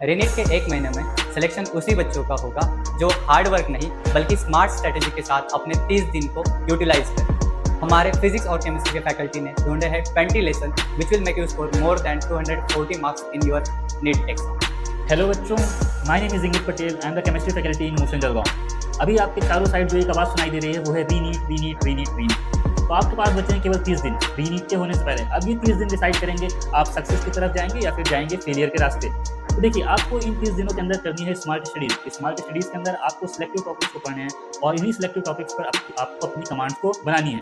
रेनिट के 1 महीने में सिलेक्शन उसी बच्चों का होगा जो हार्ड वर्क नहीं बल्कि स्मार्ट स्ट्रेटेजी के साथ अपने 30 दिन को यूटिलाइज करें। हमारे फिजिक्स और केमिस्ट्री के फैकल्टी ने ढूंढे हैं 20 lesson which will make you score more than 240 marks in your NEET exam. Hello बच्चों, my name is Ingit Patel. I am the chemistry faculty in Motion Jalgaon. अभी आपके चारों साइड जो एक आवाज़ सुनाई दे रही है वो है रीनीट रीनीट रीनीट रीनीट। तो आपके पास बचे हैं केवल 30 दिन रीनीट के होने से पहले। अब ये 30 दिन डिसाइड करेंगे आप सक्सेस की तरफ जाएंगे या फिर जाएंगे फेलियर के रास्ते। तो देखिए, आपको इन 30 दिनों के अंदर करनी है स्मार्ट स्टडीज। स्मार्ट स्टडीज के अंदर आपको सिलेक्टिव टॉपिक्स को पढ़ने हैं और इन्हीं सिलेक्टिव टॉपिक्स पर आपको अपनी कमांड्स को बनानी है।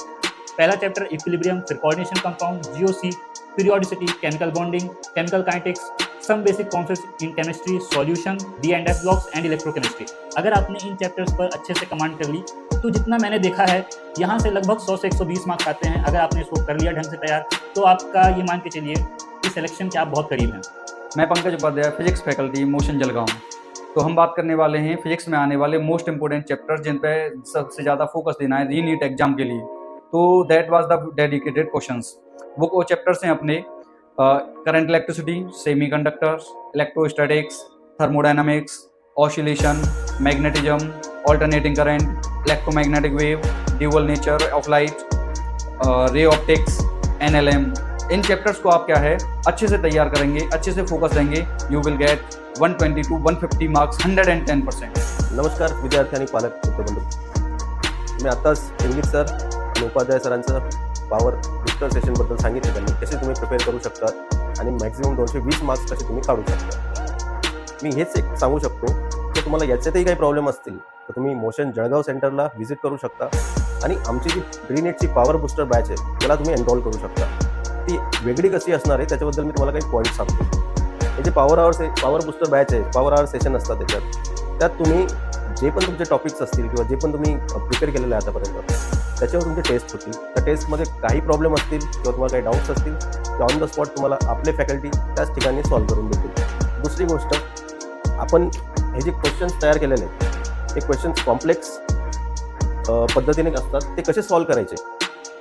पहला चैप्टर इक्विलिब्रियम, फिर coordination compound, GOC, periodicity, chemical bonding, chemical kinetics, some basic concepts in chemistry, solution, D and F blocks and electrochemistry. अगर आपने इन चैप्टर्स पर अच्छे से कमांड कर ली तो जितना मैंने देखा है यहाँ से लगभग 100 से 120 मार्क्स आते हैं। अगर आपने इसको कर लिया ढंग से तैयार तो आपका ये मान के चलिए कि सिलेक्शन के आप बहुत करीब हैं। मैं Pankaj Upadhyay, physics faculty Motion Jalgaon. तो हम बात करने वाले हैं फिजिक्स में आने वाले मोस्ट इंपोर्टेंट चैप्टर जिन पे सबसे ज़्यादा फोकस देना है रीनीट एग्जाम के लिए। तो दैट वाज द डेडिकेटेड क्वेश्चंस। वो चैप्टर्स हैं अपने current electricity, semiconductors, electrostatics, thermodynamics, oscillation, magnetism, alternating current, electromagnetic wave, dual nature of light, ray optics, NLM. In chapters को आप क्या है अच्छे से तैयार करेंगे, अच्छे से फोकस देंगे, you will get 120 to 150 marks, 110%। नमस्कार विद्यार्थी आणि पालक मित्रबंधू, मी आताच इंगित सर आणि उपाध्याय सरांचं पॉवर बुस्टर सेशनबद्दल सांगितलं त्यांनी कसे तुम्ही प्रिपेअर करू शकता आणि मॅक्झिमम 220 मार्क्स कसे तुम्ही काढू शकता। मी हेच एक सांगू शकतो की तुम्हाला याच्यातही काही प्रॉब्लेम असतील तर तुम्ही मोशन जळगाव सेंटरला व्हिजिट करू शकता आणि आमची जी रीनेटची पॉवर बुस्टर बॅच आहे त्याला तुम्ही एनरोल करू शकता। ती वेगळी कशी असणार आहे त्याच्याबद्दल मी तुम्हाला काही पॉईंट सांगतो। हे जे पॉवर बुस्टर बॅच आहे, पॉवर आवर सेशन असतात त्यात तुम्ही जे पण तुमचे टॉपिक्स असतील किंवा जे पण तुम्ही प्रिपेअर केलेलं आहे आतापर्यंत त्याच्यावर तुमचे टेस्ट होतील। त्या टेस्टमध्ये काही प्रॉब्लेम असतील किंवा तुम्हाला काही डाऊट्स असतील तर ऑन द स्पॉट तुम्हाला आपले फॅकल्टी त्याच ठिकाणी सॉल्व्ह करून देतील। दुसरी गोष्ट, आपण हे जे क्वेश्चन्स तयार केलेले आहेत ते क्वेश्चन्स कॉम्प्लेक्स पद्धतीने असतात, ते कसे सॉल्व्ह करायचे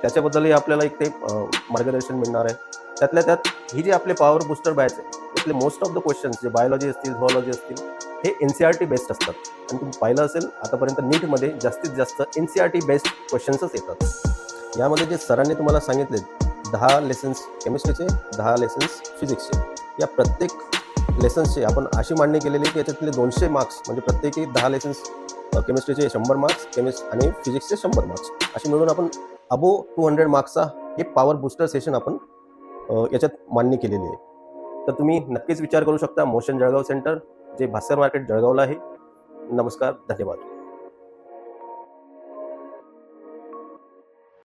त्याच्याबद्दलही आपल्याला एक ते मार्गदर्शन मिळणार आहे। त्यातल्या त्यात ही जी आपले पॉवर बुस्टर बॅच आहे त्यातले मोस्ट ऑफ द क्वेश्चन्स जे बायोलॉजी असतील, झुऑलॉजी असतील हे NCERT बेस्ड असतात आणि तुम्ही पाहिलं असेल आतापर्यंत नीटमध्ये जास्तीत जास्त NCERT बेस्ड क्वेश्चन्सच येतात। यामध्ये जे सरांनी तुम्हाला सांगितले 10 लेसन्स केमिस्ट्रीचे, 10 लेसन्स फिजिक्सचे, या प्रत्येक लेसन्सचे आपण अशी मांडणी केलेली की याच्यातले 200 मार्क्स म्हणजे प्रत्येकी 10 लेसन्स केमिस्ट्रीचे 100 मार्क्स आणि फिजिक्सचे 100 मार्क्स अशी मिळून आपण अबोव 200 मार्क्सचा हे पॉवर बुस्टर सेशन आपण याच्यात मांडणी केलेली आहे। तर तुम्ही नक्कीच विचार करू शकता मोशन जळगाव सेंटर जे भास्कर मार्केट जळगावला आहे। नमस्कार, धन्यवाद।